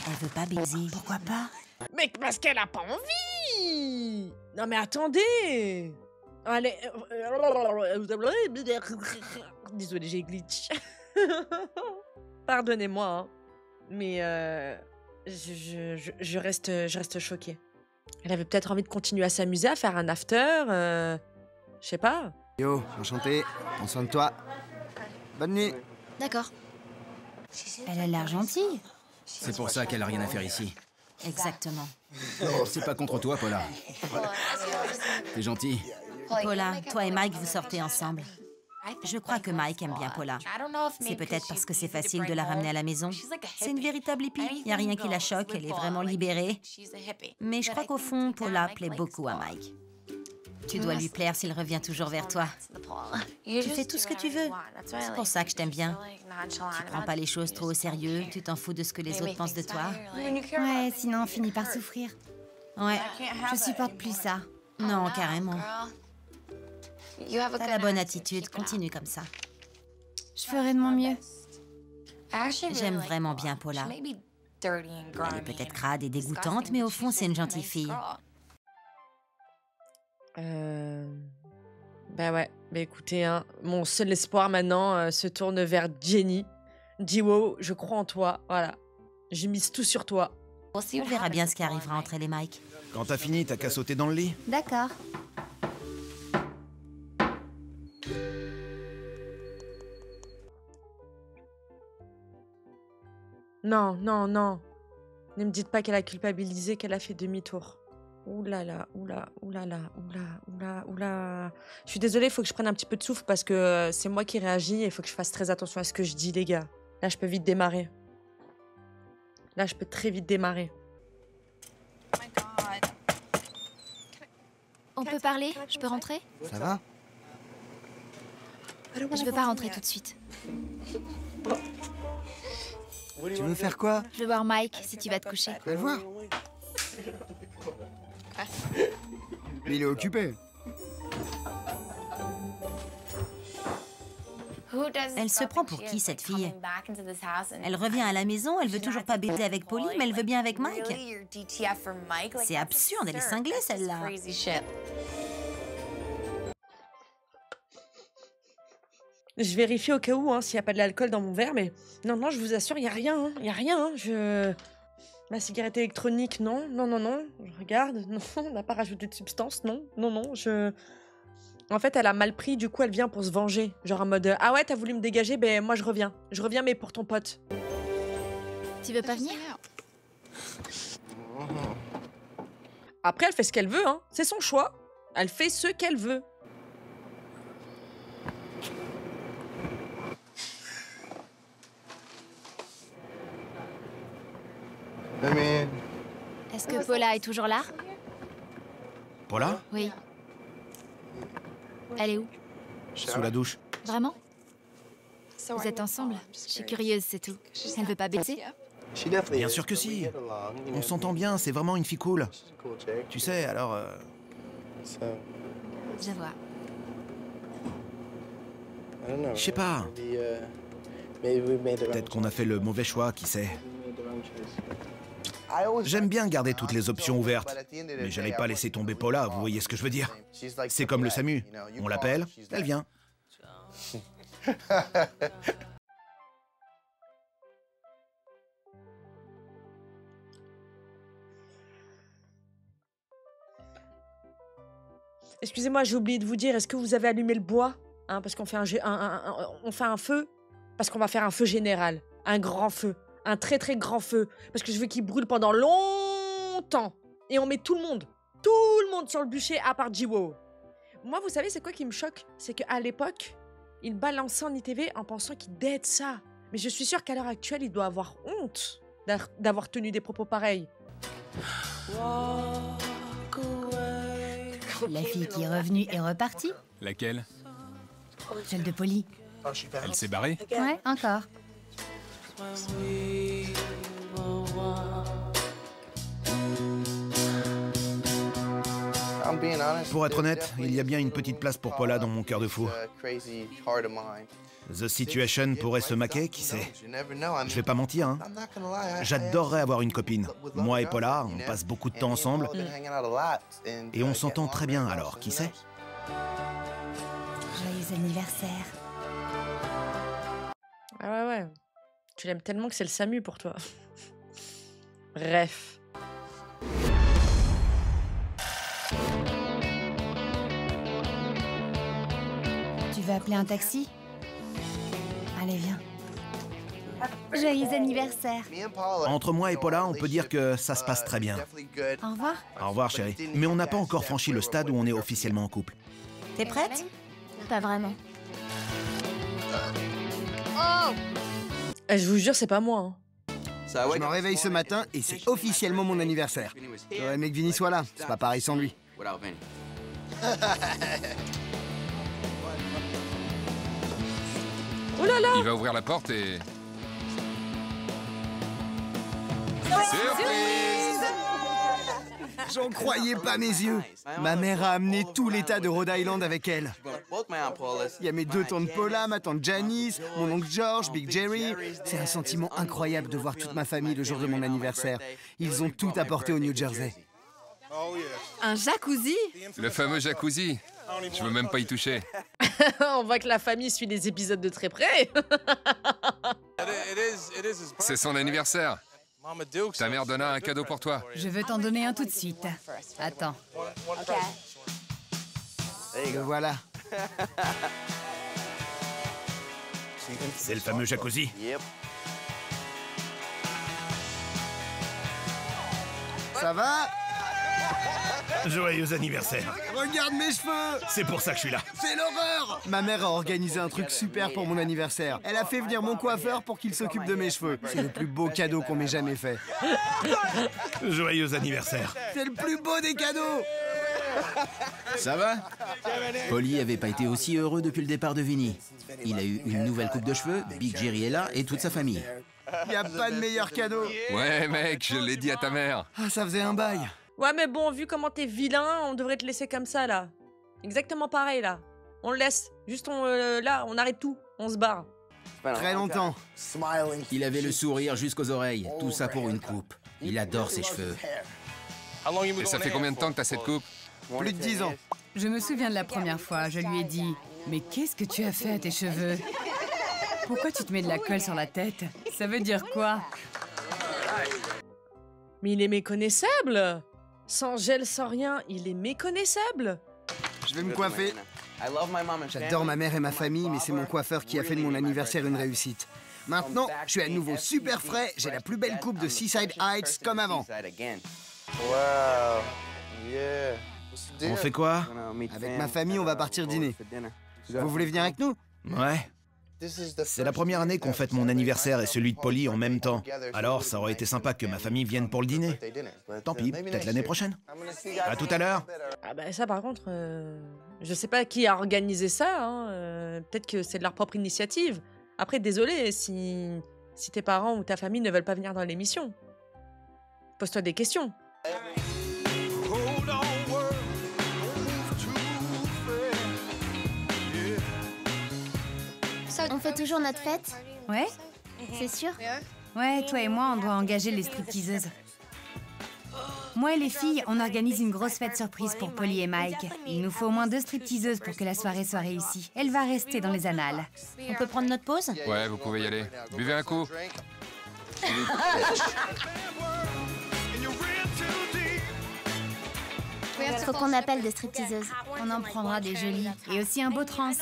Elle veut pas baiser. Pourquoi pas? Mais parce qu'elle a pas envie. Non mais attendez. Allez. Désolée, j'ai glitch. Pardonnez-moi, hein. Mais je reste choquée. Elle avait peut-être envie de continuer à s'amuser, à faire un after, je sais pas. Yo, enchanté, prends soin de toi. Bonne nuit. D'accord. Elle a l'air gentille. C'est pour ça qu'elle a rien à faire ici. Exactement. C'est pas contre toi, Paula. T'es gentil. Paula, toi et Mike, vous sortez ensemble. Je crois que Mike aime bien Paula. C'est peut-être parce que c'est facile de la ramener à la maison. C'est une véritable hippie. Il n'y a rien qui la choque, elle est vraiment libérée. Mais je crois qu'au fond, Paula plaît beaucoup à Mike. Tu dois lui plaire s'il revient toujours vers toi. Tu fais tout ce que tu veux. C'est pour ça que je t'aime bien. Tu prends pas les choses trop au sérieux, tu t'en fous de ce que les autres pensent de toi. Ouais, sinon on finit par souffrir. Ouais. Je supporte plus ça. Non, carrément. T'as la bonne attitude, continue comme ça. Je ferai de mon mieux. J'aime vraiment bien Paula. Elle est peut-être crade et dégoûtante, mais au fond, c'est une gentille fille. Bah ouais, bah écoutez, hein, mon seul espoir maintenant se tourne vers Jenny. Jiwo, je crois en toi, voilà. Je mise tout sur toi. On verra bien ce qui arrivera entre elle et Mike. Quand t'as fini, t'as qu'à sauter dans le lit. D'accord. Non, non, non. Ne me dites pas qu'elle a culpabilisé, qu'elle a fait demi-tour. Ouh là là, ouh là, ouh là là, ouh là, ouh là, ouh là. Je suis désolée, il faut que je prenne un petit peu de souffle parce que c'est moi qui réagis et il faut que je fasse très attention à ce que je dis, les gars. Là, je peux vite démarrer. Là, je peux très vite démarrer. On peut parler? Je peux rentrer? Ça va? Je veux pas rentrer tout de suite. Tu veux faire quoi? Je veux voir Mike, si tu vas te coucher. Va le voir. Mais il est occupé. Elle se prend pour qui, cette fille? Elle revient à la maison, elle veut toujours pas baiser avec Polly, mais elle veut bien avec Mike. C'est absurde, elle est cinglée, celle-là. Je vérifie au cas où s'il n'y a pas de l'alcool dans mon verre, mais non, je vous assure, il n'y a rien. Il n'y a rien. Ma cigarette électronique, non. Je regarde, non, on n'a pas rajouté de substance, non. En fait, elle a mal pris, du coup, elle vient pour se venger. Genre en mode, ah ouais, t'as voulu me dégager, ben moi je reviens. Je reviens, mais pour ton pote. Tu veux pas venir? Après, elle fait ce qu'elle veut, c'est son choix. Elle fait ce qu'elle veut. Est-ce que Paula est toujours là? Paula? Oui. Elle est où? Sous la douche. Vraiment? Vous êtes ensemble? Je suis curieuse, c'est tout. Elle veut pas baiser? Bien sûr que si. On s'entend bien, c'est vraiment une fille cool. Tu sais, alors... Je vois. Je sais pas. Peut-être qu'on a fait le mauvais choix, qui sait. J'aime bien garder toutes les options ouvertes, mais j'allais pas laisser tomber Paula, vous voyez ce que je veux dire? C'est comme le SAMU, on l'appelle, elle vient. Excusez-moi, j'ai oublié de vous dire, est-ce que vous avez allumé le bois? Parce qu'on fait on fait un feu, parce qu'on va faire un feu général, un grand feu. Un très très grand feu, parce que je veux qu'il brûle pendant longtemps. Et on met tout le monde sur le bûcher à part Jiwo. Moi, vous savez, c'est quoi qui me choque? C'est qu'à l'époque, il balançait en ITV en pensant qu'il dead ça. Mais je suis sûre qu'à l'heure actuelle, il doit avoir honte d'avoir tenu des propos pareils. La fille qui est revenue est repartie. Laquelle? Celle de Polly. Elle s'est barrée? Ouais, encore. Pour être honnête, il y a bien une petite place pour Paula dans mon cœur de fou. The Situation pourrait se maquer, qui sait? Je vais pas mentir, J'adorerais avoir une copine. Moi et Paula, on passe beaucoup de temps ensemble. Et on s'entend très bien, alors, qui sait? Joyeux anniversaire. Ah ouais. Tu l'aimes tellement que c'est le SAMU pour toi. Bref. Tu veux appeler un taxi? Allez, viens. Joyeux anniversaire. Entre moi et Paula, on peut dire que ça se passe très bien. Au revoir. Au revoir, chérie. Mais on n'a pas encore franchi le stade où on est officiellement en couple. T'es prête? Pas vraiment. Je vous jure, c'est pas moi. Je me réveille ce matin et c'est officiellement mon anniversaire. J'aurais aimé que Vinny soit là, c'est pas pareil sans lui. Oh là là! Il va ouvrir la porte et... Surprise! J'en croyais pas mes yeux. Ma mère a amené tout l'état de Rhode Island avec elle. Il y a mes deux tantes Paula, ma tante Janice, mon oncle George, Big Jerry. C'est un sentiment incroyable de voir toute ma famille le jour de mon anniversaire. Ils ont tout apporté au New Jersey. Un jacuzzi? Le fameux jacuzzi. Je veux même pas y toucher. On voit que la famille suit les épisodes de très près. C'est son anniversaire. Ta mère donna un cadeau pour toi. Je veux t'en donner un tout de suite. Attends. Le voilà. C'est le fameux jacuzzi. Ça va? Joyeux anniversaire. Regarde mes cheveux! C'est pour ça que je suis là. C'est l'horreur! Ma mère a organisé un truc super pour mon anniversaire. Elle a fait venir mon coiffeur pour qu'il s'occupe de mes cheveux. C'est le plus beau cadeau qu'on m'ait jamais fait. Joyeux anniversaire. C'est le plus beau des cadeaux! Ça va? Polly avait pas été aussi heureux depuis le départ de Vinny. Il a eu une nouvelle coupe de cheveux, Big Jerry est là et toute sa famille. Y a pas de meilleur cadeau. Ouais, mec, je l'ai dit à ta mère. Ah, ça faisait un bail. Ouais, mais bon, vu comment t'es vilain, on devrait te laisser comme ça, là. Exactement pareil, là. On le laisse. Juste, là, on arrête tout. On se barre. Très longtemps. Il avait le sourire jusqu'aux oreilles, tout ça pour une coupe. Il adore ses cheveux. Et ça fait combien de temps que t'as cette coupe? Plus de 10 ans. Je me souviens de la première fois, je lui ai dit « Mais qu'est-ce que tu as fait à tes cheveux? Pourquoi tu te mets de la colle sur la tête? Ça veut dire quoi ?» Mais il est méconnaissable! Sans gel, sans rien, il est méconnaissable! Je vais me coiffer. J'adore ma mère et ma famille, mais c'est mon coiffeur qui a fait de mon anniversaire une réussite. Maintenant, je suis à nouveau super frais, j'ai la plus belle coupe de Seaside Heights comme avant. On fait quoi? Avec ma famille, on va partir dîner. Vous voulez venir avec nous? Ouais. C'est la première année qu'on fête mon anniversaire et celui de Polly en même temps. Alors, ça aurait été sympa que ma famille vienne pour le dîner. Tant pis, peut-être l'année prochaine. À tout à l'heure. Ah bah ça, par contre, je sais pas qui a organisé ça. Hein, peut-être que c'est de leur propre initiative. Après, désolé si tes parents ou ta famille ne veulent pas venir dans l'émission. Pose-toi des questions. On fait toujours notre fête? Ouais? C'est sûr? Ouais, toi et moi, on doit engager les stripteaseuses. Moi et les filles, on organise une grosse fête surprise pour Polly et Mike. Il nous faut au moins 2 stripteaseuses pour que la soirée soit réussie. Elle va rester dans les annales. On peut prendre notre pause? Ouais, vous pouvez y aller. Buvez un coup. Faut qu'on appelle des stripteaseuses. On en prendra des jolies. Et aussi un beau trans.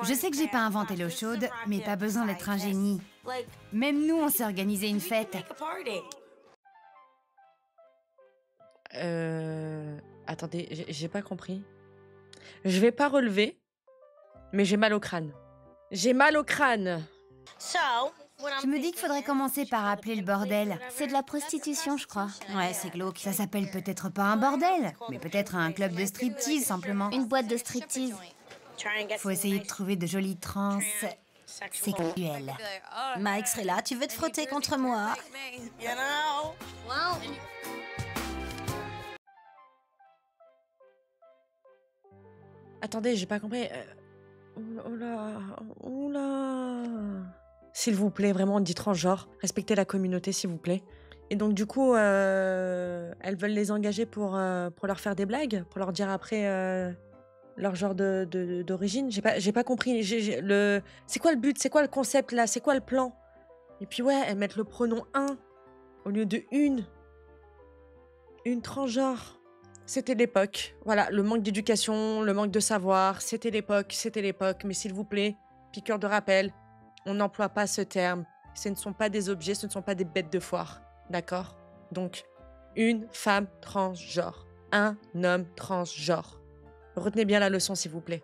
Je sais que j'ai pas inventé l'eau chaude, mais pas besoin d'être un génie. Même nous, on s'est organisé une fête. Attendez, j'ai pas compris. Je vais pas relever, mais j'ai mal au crâne. J'ai mal au crâne. Je me dis qu'il faudrait commencer par appeler le bordel. C'est de la prostitution, je crois. Ouais, c'est glauque. Ça s'appelle peut-être pas un bordel, mais peut-être un club de striptease, simplement. Une boîte de striptease. Faut essayer de trouver de jolies trans sexuelles. Mike serait là, tu veux te frotter contre moi? Attendez, j'ai pas compris. Oula, oula. S'il vous plaît, vraiment, dit transgenre. Respectez la communauté, s'il vous plaît. Et donc, du coup, elles veulent les engager pour leur faire des blagues, pour leur dire après leur genre d'origine. J'ai pas compris. C'est quoi le but? C'est quoi le concept, là? C'est quoi le plan? Et puis, ouais, elles mettent le pronom « un » au lieu de « une ». Une transgenre. C'était l'époque. Voilà, le manque d'éducation, le manque de savoir. C'était l'époque. Mais s'il vous plaît, piqûre de rappel. On n'emploie pas ce terme. Ce ne sont pas des objets, ce ne sont pas des bêtes de foire. D'accord? Donc, une femme transgenre. Un homme transgenre. Retenez bien la leçon, s'il vous plaît.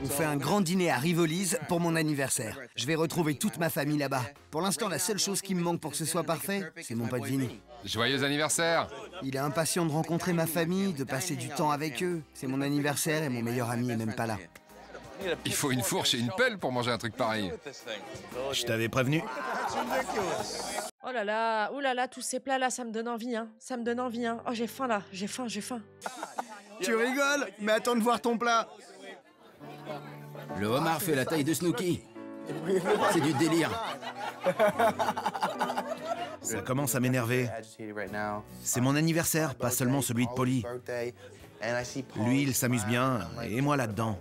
On fait un grand dîner à Rivolise pour mon anniversaire. Je vais retrouver toute ma famille là-bas. Pour l'instant, la seule chose qui me manque pour que ce soit parfait, c'est mon pote Vinny. Joyeux anniversaire! Il est impatient de rencontrer ma famille, de passer du temps avec eux. C'est mon anniversaire et mon meilleur ami est même pas là. Il faut une fourche et une pelle pour manger un truc pareil. Je t'avais prévenu. Oh là là, ouh là là, tous ces plats-là, ça me donne envie, hein. Ça me donne envie, hein. Oh, j'ai faim, là. J'ai faim. Tu rigoles? Mais attends de voir ton plat. Le homard fait la taille de Snooki. C'est du délire. Ça commence à m'énerver. C'est mon anniversaire, pas seulement celui de Polly. Lui, il s'amuse bien, et moi là-dedans.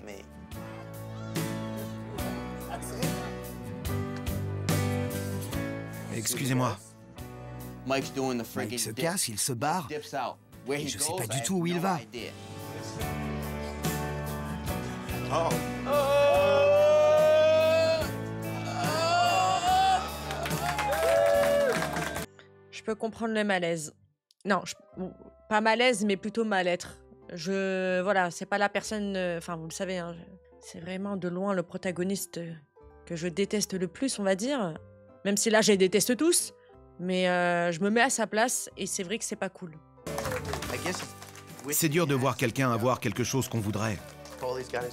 Excusez-moi. Mike se casse, il se barre. Et je sais pas du tout où il va. Je peux comprendre le malaise. Non, pas malaise, mais plutôt mal-être. Voilà, c'est pas la personne... Enfin, vous le savez, hein, c'est vraiment de loin le protagoniste que je déteste le plus, on va dire. Même si là, je les déteste tous. Mais je me mets à sa place et c'est vrai que c'est pas cool. C'est dur de voir quelqu'un avoir quelque chose qu'on voudrait.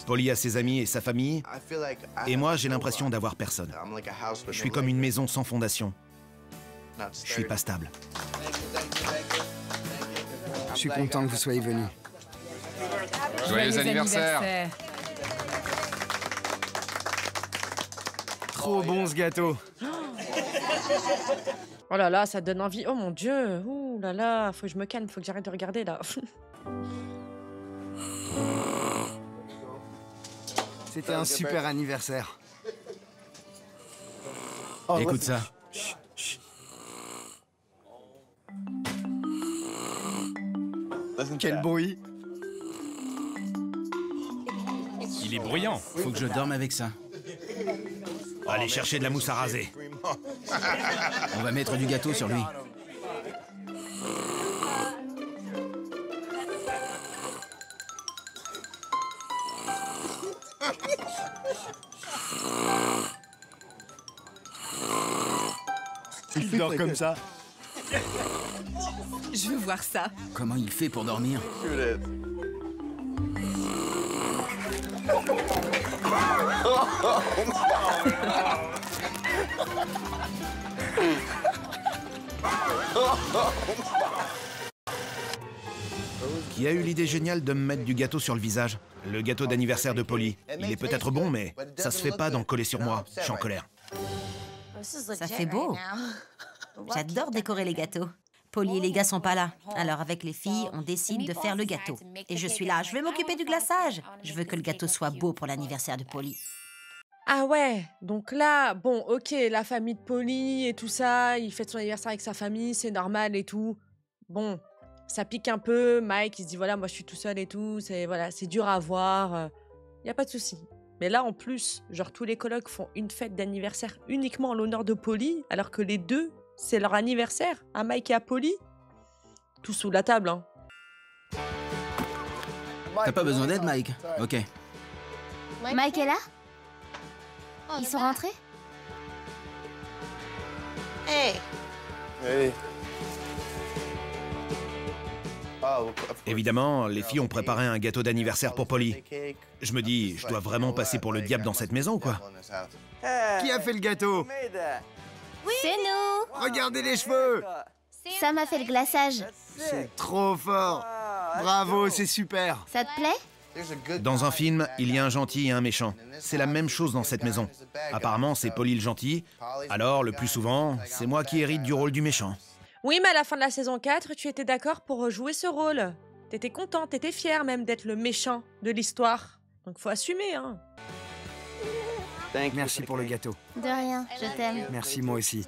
Polly a ses amis et sa famille, et moi j'ai l'impression d'avoir personne. Je suis comme une maison sans fondation. Je suis pas stable. Je suis content que vous soyez venus. Joyeux anniversaire. Trop bon ce gâteau. Oh là là, ça donne envie. Oh mon Dieu. Ouh là là, faut que je me calme, faut que j'arrête de regarder là. C'était un super anniversaire. Écoute ça. Quel bruit! Il est bruyant. Faut que je dorme avec ça. Allez chercher de la mousse à raser. On va mettre du gâteau sur lui. Il dort comme ça. Je veux voir ça. Comment il fait pour dormir? Qui a eu l'idée géniale de me mettre du gâteau sur le visage? Le gâteau d'anniversaire de Polly. Il est peut-être bon, mais ça se fait pas d'en coller sur moi. Je suis en colère. Ça fait beau. J'adore décorer les gâteaux. Polly et les gars sont pas là. Alors avec les filles, on décide de faire le gâteau. Et je suis là, je vais m'occuper du glaçage. Je veux que le gâteau soit beau pour l'anniversaire de Polly. Ah ouais, donc là, bon, ok, la famille de Polly et tout ça, il fête son anniversaire avec sa famille, c'est normal et tout. Bon, ça pique un peu, Mike, il se dit, voilà, moi je suis tout seul et tout, c'est dur à voir, y a pas de souci. Mais là, en plus, genre tous les colocs font une fête d'anniversaire uniquement en l'honneur de Polly, alors que les deux, c'est leur anniversaire, à Mike et à Polly. Tout sous la table, hein. T'as pas besoin d'aide, Mike? Ok. Mike est là? Ils sont rentrés? Hey. Évidemment, les filles ont préparé un gâteau d'anniversaire pour Polly. Je me dis, je dois vraiment passer pour le diable dans cette maison, quoi. Qui a fait le gâteau? C'est nous! Regardez les cheveux! Sam a fait le glaçage. C'est trop fort! Bravo, c'est super! Ça te plaît? Dans un film, il y a un gentil et un méchant. C'est la même chose dans cette maison. Apparemment, c'est Polly le gentil. Alors, le plus souvent, c'est moi qui hérite du rôle du méchant. Oui, mais à la fin de la saison 4, tu étais d'accord pour jouer ce rôle. T'étais content, t'étais fier même d'être le méchant de l'histoire. Donc faut assumer, hein. Merci pour le gâteau. De rien, je t'aime. Merci, moi aussi.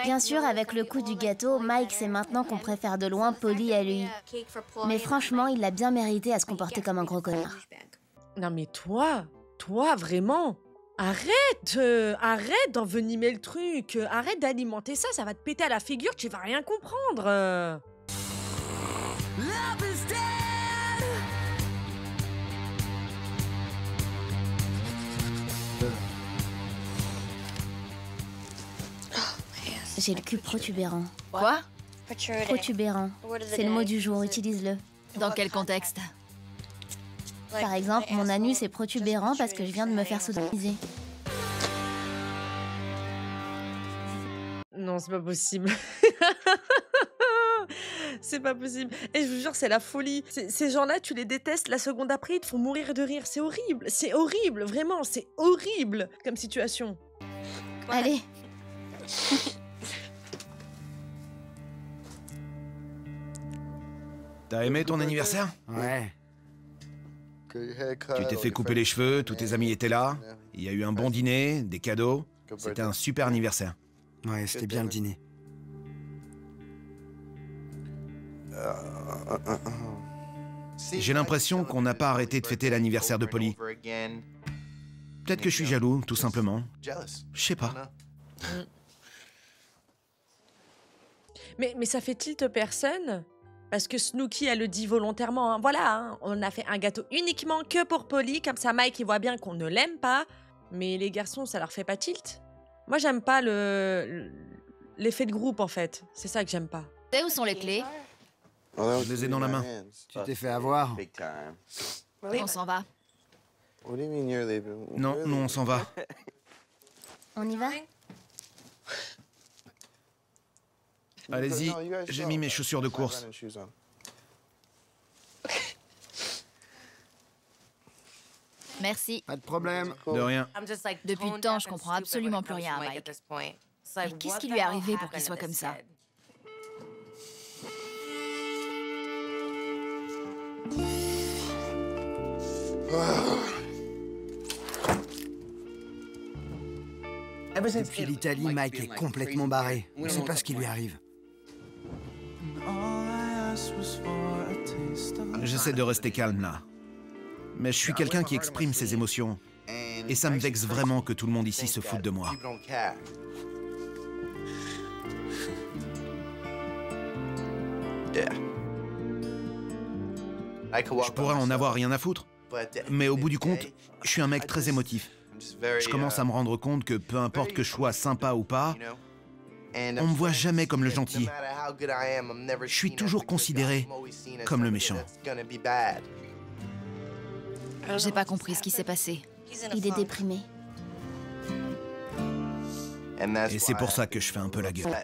Bien sûr, avec le coup du gâteau, Mike sait maintenant qu'on préfère de loin Polly à lui. Mais franchement, il l'a bien mérité à se comporter comme un gros connard. Non mais toi, vraiment, arrête d'envenimer le truc, arrête d'alimenter ça, ça va te péter à la figure, tu vas rien comprendre. J'ai le cul protubérant. Quoi? Protubérant. C'est le mot du jour, utilise-le. Dans quel contexte? Par exemple, mon anus est protubérant parce que je viens de me faire sodomiser. Non, c'est pas possible. C'est pas possible. Et je vous jure, c'est la folie. Ces gens-là, tu les détestes, la seconde après, ils te font mourir de rire. C'est horrible, vraiment, c'est horrible comme situation. Allez. T'as aimé ton anniversaire? Ouais. Tu t'es fait couper les cheveux, tous tes amis étaient là. Il y a eu un bon dîner, des cadeaux. C'était un super anniversaire. Ouais, c'était bien le dîner. J'ai l'impression qu'on n'a pas arrêté de fêter l'anniversaire de Polly. Peut-être que je suis jaloux, tout simplement. Je sais pas. Mais ça fait tilt personne. Parce que Snooki, elle le dit volontairement. Hein. Voilà, hein, on a fait un gâteau uniquement que pour Polly. Comme ça, Mike, il voit bien qu'on ne l'aime pas. Mais les garçons, ça leur fait pas tilt. Moi, j'aime pas l'effet de groupe, en fait. C'est ça que j'aime pas. Où sont les clés? Je les ai dans la main. Tu t'es fait avoir. On s'en va. Non, nous on s'en va. On y va? Allez-y, j'ai mis mes chaussures de course. Merci. Pas de problème. De rien. Depuis le temps, je comprends absolument plus rien à Mike. Mais qu'est-ce qui lui est arrivé pour qu'il soit comme ça? Depuis l'Italie, Mike est complètement barré. On ne sait pas ce qui lui arrive. J'essaie de rester calme là. Mais je suis quelqu'un qui exprime ses émotions. Et ça me vexe vraiment que tout le monde ici se foute de moi. Je pourrais en avoir rien à foutre. Mais au bout du compte, je suis un mec très émotif. Je commence à me rendre compte que peu importe que je sois sympa ou pas, on me voit jamais comme le gentil. Je suis toujours considéré comme le méchant. J'ai pas compris ce qui s'est passé. Il est déprimé. Et c'est pour ça que je fais un peu la gueule.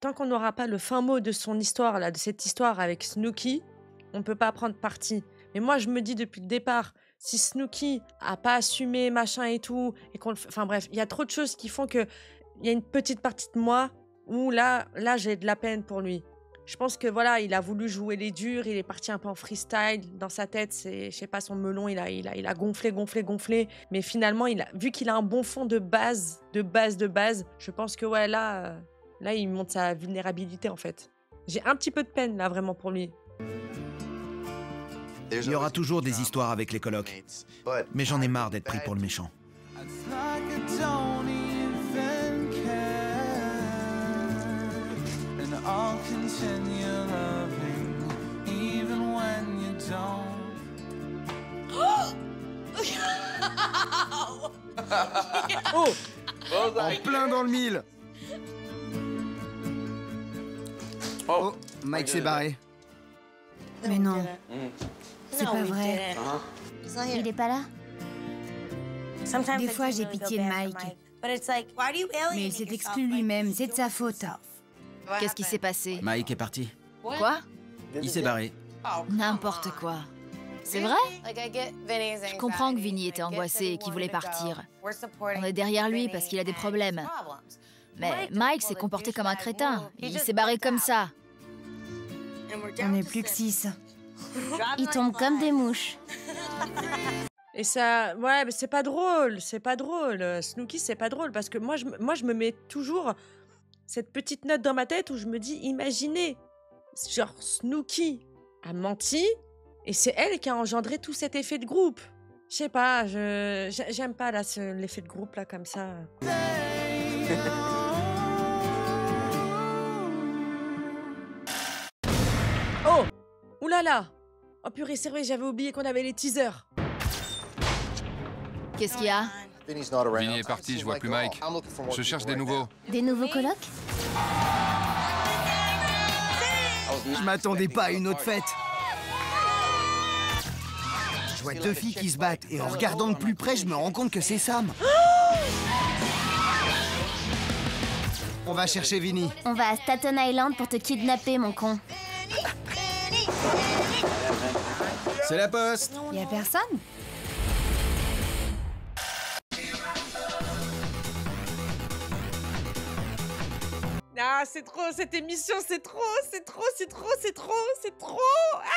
Tant qu'on n'aura pas le fin mot de son histoire, là, de cette histoire avec Snooki, on peut pas prendre parti. Mais moi, je me dis depuis le départ, si Snooki a pas assumé machin et tout, et qu'on, enfin bref, il y a trop de choses qui font que il y a une petite partie de moi où là, j'ai de la peine pour lui. Je pense que voilà, il a voulu jouer les durs, il est parti un peu en freestyle dans sa tête. C'est, je sais pas, son melon, il a gonflé. Mais finalement, vu qu'il a un bon fond de base, je pense que ouais, là, il montre sa vulnérabilité en fait. J'ai un petit peu de peine là vraiment pour lui. Il y aura toujours des histoires avec les colocs. Mais j'en ai marre d'être pris pour le méchant. Oh! En plein dans le mille! Oh, Mike s'est barré. Mais non. C'est pas vrai. Il est pas là? Des fois, j'ai pitié de Mike. Mais il s'est exclu lui-même, c'est de sa faute. Qu'est-ce qui s'est passé? Mike est parti. Quoi? Il s'est barré. N'importe quoi. C'est vrai? Je comprends que Vinny était angoissé et qu'il voulait partir. On est derrière lui parce qu'il a des problèmes. Mais Mike s'est comporté comme un crétin. Il s'est barré comme ça. On n'est plus que 6. Ils tombent comme des mouches. Et ça, ouais, mais c'est pas drôle. Snooki, c'est pas drôle parce que moi, je me mets toujours cette petite note dans ma tête où je me dis, imaginez, genre Snooki a menti et c'est elle qui a engendré tout cet effet de groupe. Je sais pas, j'aime pas là l'effet de groupe là comme ça. Oh, oulala. Oh purée, c'est vrai, j'avais oublié qu'on avait les teasers. Qu'est-ce qu'il y a? Vinny est parti, je vois plus Mike. Je cherche des nouveaux. Des nouveaux colocs? Je m'attendais pas à une autre fête. Je vois deux filles qui se battent et en regardant de plus près, je me rends compte que c'est Sam. On va chercher Vinny. On va à Staten Island pour te kidnapper, mon con. C'est la poste. Y a personne? Ah, c'est trop, cette émission, c'est trop. Ah.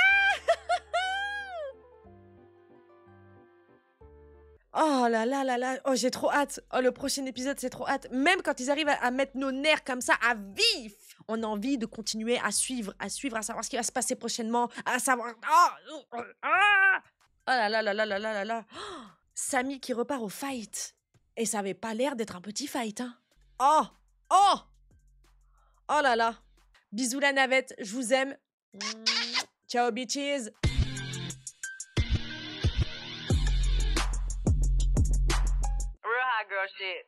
Oh là là là là, oh j'ai trop hâte. Oh, le prochain épisode, c'est trop hâte. Même quand ils arrivent à mettre nos nerfs comme ça à vif, on a envie de continuer à suivre, à savoir ce qui va se passer prochainement, à savoir... Oh là là là là là là là. Oh, Samy qui repart au fight. Et ça avait pas l'air d'être un petit fight, hein. Oh là là. Bisous la navette, je vous aime. Ciao bitches. Real hot girl shit.